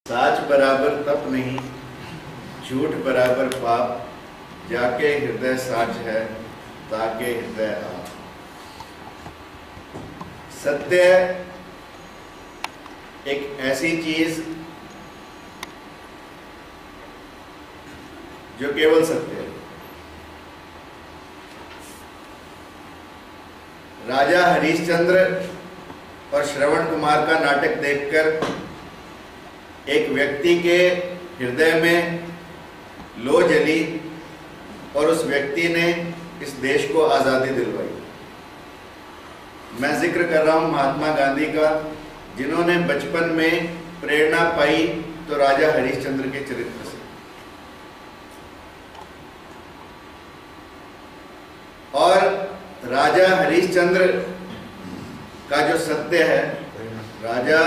साच बराबर तप नहीं, झूठ बराबर पाप, जाके हृदय साच है ताके हृदय आप। सत्य एक ऐसी चीज जो केवल सत्य है। राजा हरिश्चंद्र और श्रवण कुमार का नाटक देखकर एक व्यक्ति के हृदय में लो जली और उस व्यक्ति ने इस देश को आज़ादी दिलवाई। मैं जिक्र कर रहा हूं महात्मा गांधी का, जिन्होंने बचपन में प्रेरणा पाई तो राजा हरिश्चंद्र के चरित्र से। और राजा हरिश्चंद्र का जो सत्य है, राजा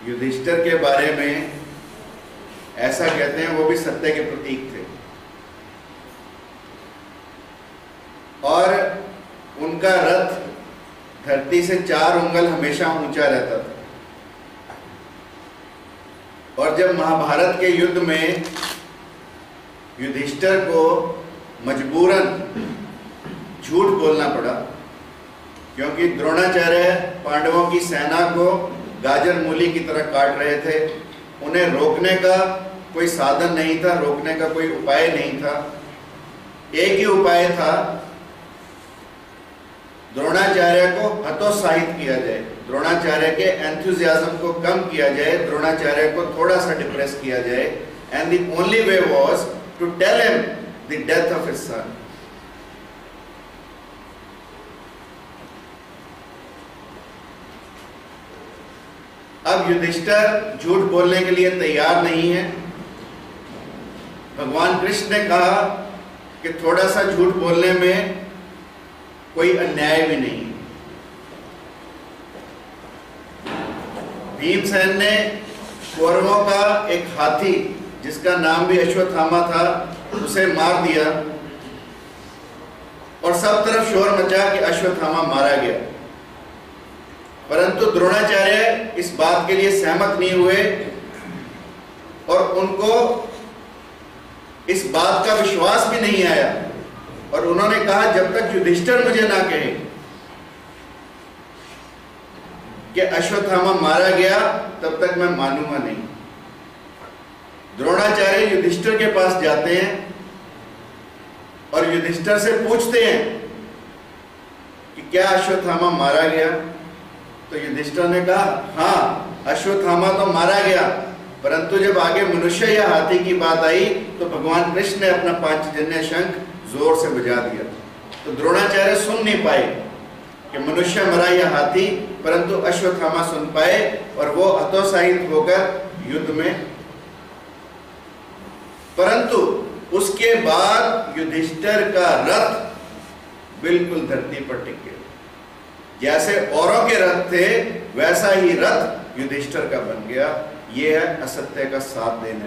युधिष्ठिर के बारे में ऐसा कहते हैं वो भी सत्य के प्रतीक थे और उनका रथ धरती से 4 उंगल हमेशा ऊंचा रहता था। और जब महाभारत के युद्ध में युधिष्ठिर को मजबूरन झूठ बोलना पड़ा, क्योंकि द्रोणाचार्य पांडवों की सेना को गाजर मूली की तरह काट रहे थे, उन्हें रोकने का कोई साधन नहीं था, रोकने का कोई उपाय नहीं था। एक ही उपाय था, द्रोणाचार्य को हतोत्साहित किया जाए, द्रोणाचार्य के एंथुजियाज्म को कम किया जाए, द्रोणाचार्य को थोड़ा सा डिप्रेस किया जाए। And the only way was to tell him the death of his son. अब युधिष्ठिर झूठ बोलने के लिए तैयार नहीं है। भगवान कृष्ण ने कहा कि थोड़ा सा झूठ बोलने में कोई अन्याय भी नहीं है। भीमसेन ने कौरवों का एक हाथी जिसका नाम भी अश्वत्थामा था, उसे मार दिया और सब तरफ शोर मचा कि अश्वत्थामा मारा गया। परंतु द्रोणाचार्य इस बात के लिए सहमत नहीं हुए और उनको इस बात का विश्वास भी नहीं आया और उन्होंने कहा जब तक युधिष्ठिर मुझे ना कहे कि अश्वत्थामा मारा गया तब तक मैं मानूंगा नहीं। द्रोणाचार्य युधिष्ठिर के पास जाते हैं और युधिष्ठिर से पूछते हैं कि क्या अश्वत्थामा मारा गया? तो युधिष्ठिर ने कहा हाँ, अश्वत्थामा तो मारा गया, परंतु जब आगे मनुष्य या हाथी की बात आई तो भगवान कृष्ण ने अपना पांचजन्य शंख जोर से बजा दिया। तो द्रोणाचार्य सुन नहीं पाए कि मनुष्य मरा या हाथी, परंतु अश्वत्थामा सुन पाए और वो हतोत्साहित होकर युद्ध में। परंतु उसके बाद युधिष्ठिर का रथ बिल्कुल धरती पर टिक गया। जैसे औरों के रथ थे वैसा ही रथ युधिष्ठिर का बन गया। यह है असत्य का साथ देना।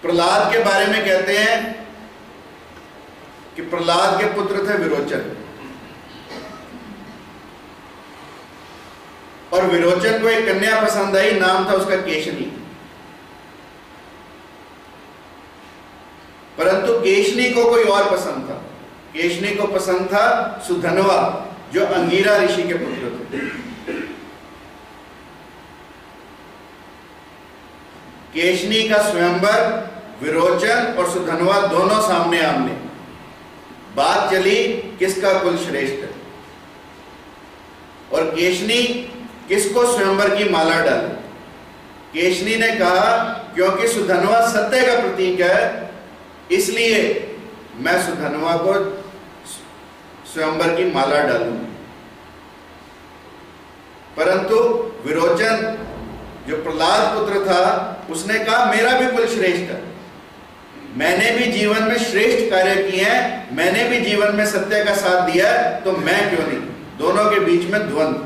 प्रहलाद के बारे में कहते हैं कि प्रहलाद के पुत्र थे विरोचन, और विरोचन को एक कन्या पसंद आई, नाम था उसका केशनी। परंतु केशनी को कोई और पसंद था। केशनी को पसंद था सुधनवा, जो अंगीरा ऋषि के पुत्र थे। केशनी का स्वयंवर विरोचन और सुधनवा दोनों सामने आमने। बात चली किसका कुल श्रेष्ठ है, और केशनी किसको स्वयंवर की माला डाली। केशनी ने कहा क्योंकि सुधनवा सत्य का प्रतीक है, इसलिए मैं सुधनवा को स्वयंवर की माला डालूंगी। परंतु विरोचन जो प्रहलाद पुत्र था उसने कहा मेरा भी कुल श्रेष्ठ है, मैंने भी जीवन में श्रेष्ठ कार्य किए हैं, मैंने भी जीवन में सत्य का साथ दिया है, तो मैं क्यों नहीं। दोनों के बीच में द्वंद्व,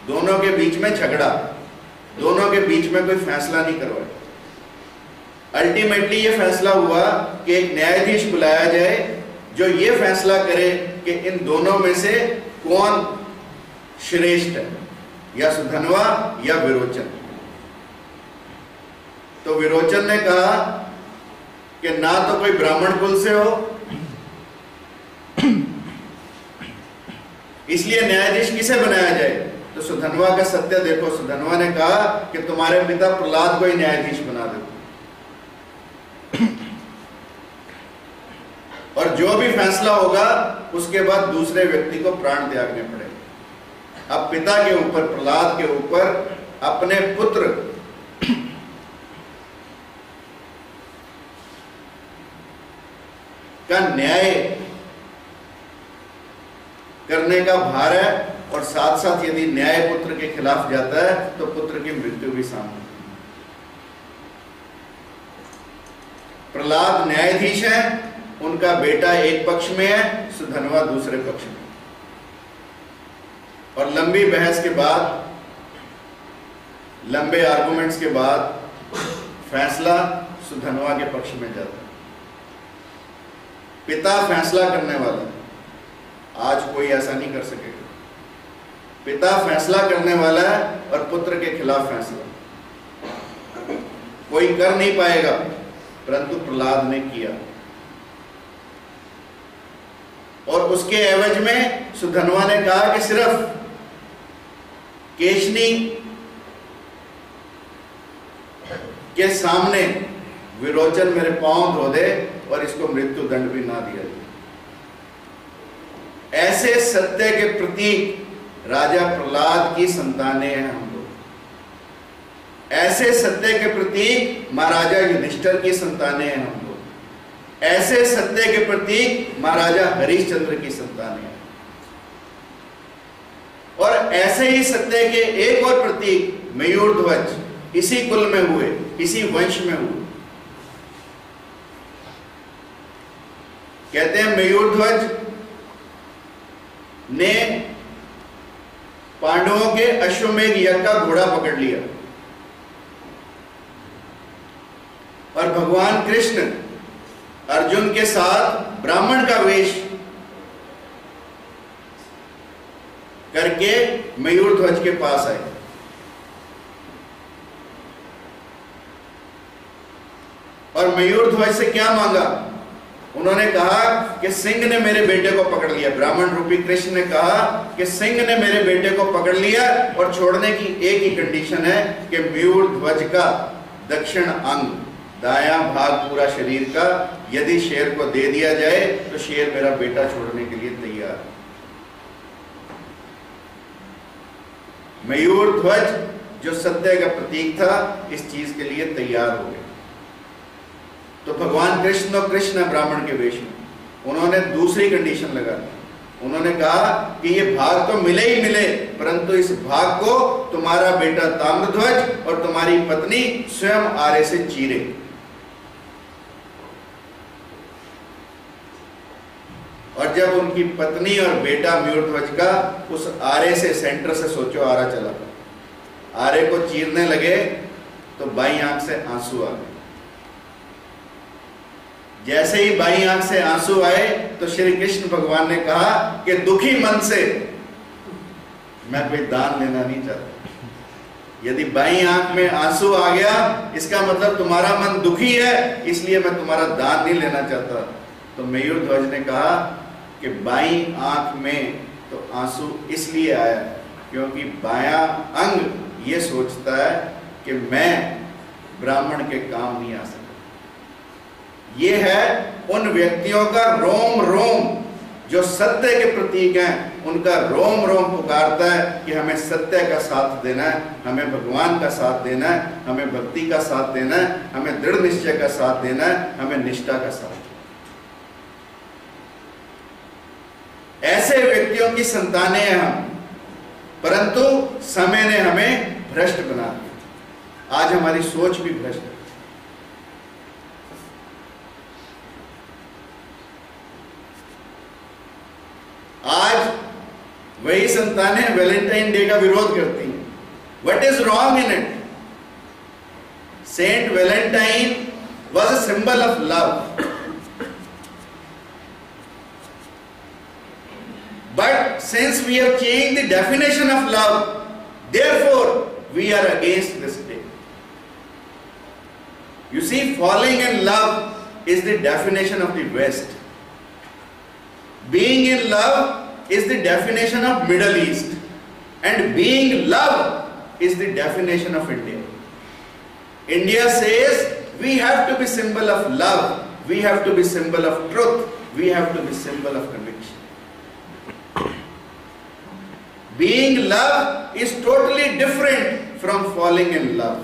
दोनों के बीच में झगड़ा, दोनों के बीच में कोई फैसला नहीं करवाया। अल्टीमेटली ये फैसला हुआ कि एक न्यायाधीश बुलाया जाए जो ये फैसला करे कि इन दोनों में से कौन श्रेष्ठ है। या सुधनवा या विरोचन। तो विरोचन ने कहा कि ना तो कोई ब्राह्मण कुल से हो, इसलिए न्यायाधीश किसे बनाया जाए। तो सुधनवा का सत्य देखो, सुधनवा ने कहा कि तुम्हारे पिता प्रहलाद को ही न्यायाधीश बना दो, और जो भी फैसला होगा उसके बाद दूसरे व्यक्ति को प्राण त्यागने पड़ेंगे। अब पिता के ऊपर, प्रहलाद के ऊपर अपने पुत्र का न्याय करने का भार है, और साथ साथ यदि न्याय पुत्र के खिलाफ जाता है तो पुत्र की मृत्यु भी सामने। प्रहलाद न्यायाधीश है, उनका बेटा एक पक्ष में है, सुधनवा दूसरे पक्ष में, और लंबी बहस के बाद, लंबे आर्गुमेंट्स के बाद फैसला सुधनवा के पक्ष में जाता है। पिता फैसला करने वाला, आज कोई ऐसा नहीं कर सकेगा। पिता फैसला करने वाला है और पुत्र के खिलाफ फैसला कोई कर नहीं पाएगा, परंतु प्रहलाद ने किया, और उसके एवज में सुधनवा ने कहा कि सिर्फ केशनी के सामने विरोचन मेरे पांव धो दे और इसको मृत्यु दंड भी ना दिया जाए। ऐसे सत्य के प्रतीक राजा प्रहलाद की संतानें हैं हम लोग। ऐसे सत्य के प्रतीक महाराजा युधिष्ठिर की संतानें हैं हम लोग। ऐसे सत्य के प्रतीक महाराजा हरिश्चंद्र की संतानें हैं। और ऐसे ही सत्य के एक और प्रतीक मयूरध्वज इसी कुल में हुए, इसी वंश में हुए। कहते हैं मयूरध्वज ने पांडवों के अश्वमेध यज्ञ का घोड़ा पकड़ लिया, और भगवान कृष्ण अर्जुन के साथ ब्राह्मण का वेश करके मयूरध्वज के पास आए। और मयूरध्वज से क्या मांगा? उन्होंने कहा कि सिंह ने मेरे बेटे को पकड़ लिया। ब्राह्मण रूपी कृष्ण ने कहा कि सिंह ने मेरे बेटे को पकड़ लिया, और छोड़ने की एक ही कंडीशन है कि मयूरध्वज का दक्षिण अंग, दायां भाग पूरा शरीर का, यदि शेर को दे दिया जाए तो शेर मेरा बेटा छोड़ने के लिए तैयार है। मयूरध्वज जो सत्य का प्रतीक था, इस चीज के लिए तैयार हो गए। तो भगवान कृष्ण और कृष्ण ब्राह्मण के वेश में, उन्होंने दूसरी कंडीशन लगा दी। उन्होंने कहा कि ये भाग तो मिले ही मिले, परंतु इस भाग को तुम्हारा बेटा ताम्रध्वज और तुम्हारी पत्नी स्वयं आरे से चीरे। और जब उनकी पत्नी और बेटा मयूरध्वज का उस आरे से, सेंटर से सोचो आरा चला, आरे को चीरने लगे तो बाईं आंख से आंसू आ गए। जैसे ही बाईं आंख से आंसू आए तो श्री कृष्ण भगवान ने कहा कि दुखी मन से मैं कोई दान लेना नहीं चाहता। यदि बाईं आंख में आंसू आ गया, इसका मतलब तुम्हारा मन दुखी है, इसलिए मैं तुम्हारा दान नहीं लेना चाहता। तो मयूरध्वज ने कहा कि बाईं आंख में तो आंसू इसलिए आया क्योंकि बायां अंग ये सोचता है कि मैं ब्राह्मण के काम नहीं आ सकता। ये है उन व्यक्तियों का रोम रोम जो सत्य के प्रतीक हैं, उनका रोम रोम पुकारता है कि हमें सत्य का साथ देना है, हमें भगवान का साथ देना है, हमें भक्ति का साथ देना है, हमें दृढ़ निश्चय का साथ देना है, हमें निष्ठा का साथ। ऐसे व्यक्तियों की संतानें हैं हम, परंतु समय ने हमें भ्रष्ट बना दिया। आज हमारी सोच भी भ्रष्ट है। आज वही संतानें वैलेंटाइन डे का विरोध करती हैं। What is wrong in it? Saint Valentine was a symbol of love, but since we have changed the definition of love, Therefore, we are against this day. You see, falling in love is the definition of the West. Being in love is the definition of Middle East. And being love is the definition of India. India says we have to be symbol of love. We have to be symbol of truth. We have to be symbol of conviction. Being love is totally different from falling in love.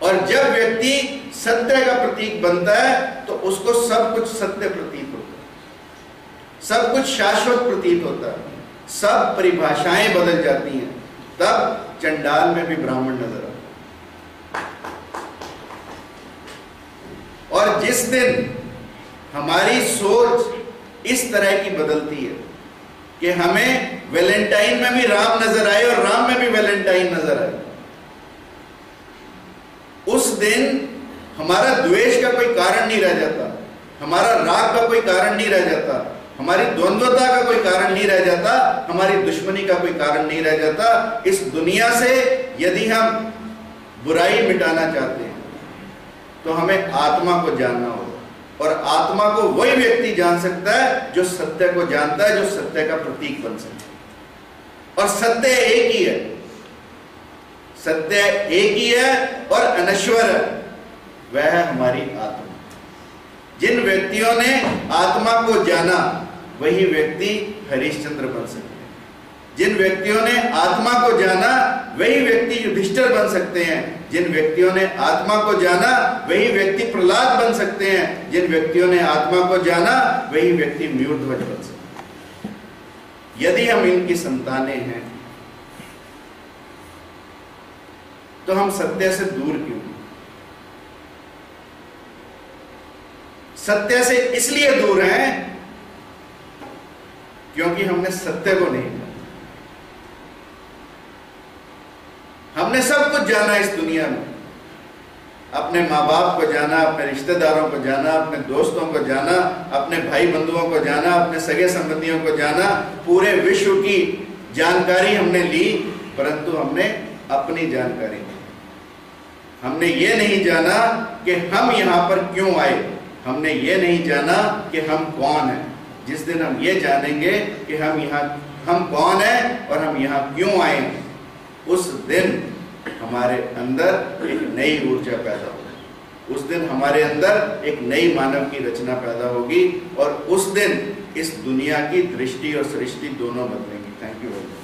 और जब व्यक्ति सत्य का प्रतीक बनता है तो उसको सब कुछ सत्य प्रतीत होता है, सब कुछ शाश्वत प्रतीत होता है, सब परिभाषाएं बदल जाती हैं। तब चंडाल में भी ब्राह्मण नजर आता है। और जिस दिन हमारी सोच इस तरह की बदलती है कि हमें वैलेंटाइन में भी राम नजर आए और राम में भी वैलेंटाइन नजर आए, उस दिन हमारा द्वेष का कोई कारण नहीं रह जाता, हमारा राग का कोई कारण नहीं रह जाता, हमारी द्वंद्वता का कोई कारण नहीं रह जाता, हमारी दुश्मनी का कोई कारण नहीं रह जाता। इस दुनिया से यदि हम बुराई मिटाना चाहते हैं तो हमें आत्मा को जानना होगा, और आत्मा को वही व्यक्ति जान सकता है जो सत्य को जानता है, जो सत्य का प्रतीक बन सकता है। और सत्य एक ही है, सत्य एक ही है और अनश्वर है, वह है हमारी आत्मा। जिन व्यक्तियों ने आत्मा को जाना वही व्यक्ति हरिश्चंद्र बन सकते हैं। जिन व्यक्तियों ने आत्मा को जाना वही व्यक्ति युधिष्ठिर बन सकते हैं। जिन व्यक्तियों ने आत्मा को जाना वही व्यक्ति प्रहलाद बन सकते हैं। जिन व्यक्तियों ने आत्मा को जाना वही व्यक्ति मयूरध्वज बन सकते हैं। यदि हम इनकी संतानें हैं तो हम सत्य से दूर क्यों? सत्य से इसलिए दूर हैं क्योंकि हमने सत्य को नहीं जाना। हमने सब कुछ जाना इस दुनिया में, अपने माँ बाप को जाना, अपने रिश्तेदारों को जाना, अपने दोस्तों को जाना, अपने भाई बंधुओं को जाना, अपने सगे संबंधियों को जाना, पूरे विश्व की जानकारी हमने ली, परंतु हमने अपनी जानकारी ली। हमने ये नहीं जाना कि हम यहां पर क्यों आए, हमने ये नहीं जाना कि हम कौन हैं। जिस दिन हम ये जानेंगे कि हम कौन हैं और हम यहाँ क्यों आए, उस दिन हमारे अंदर एक नई ऊर्जा पैदा होगी, उस दिन हमारे अंदर एक नई मानव की रचना पैदा होगी, और उस दिन इस दुनिया की दृष्टि और सृष्टि दोनों बदलेंगी। Thank you very much.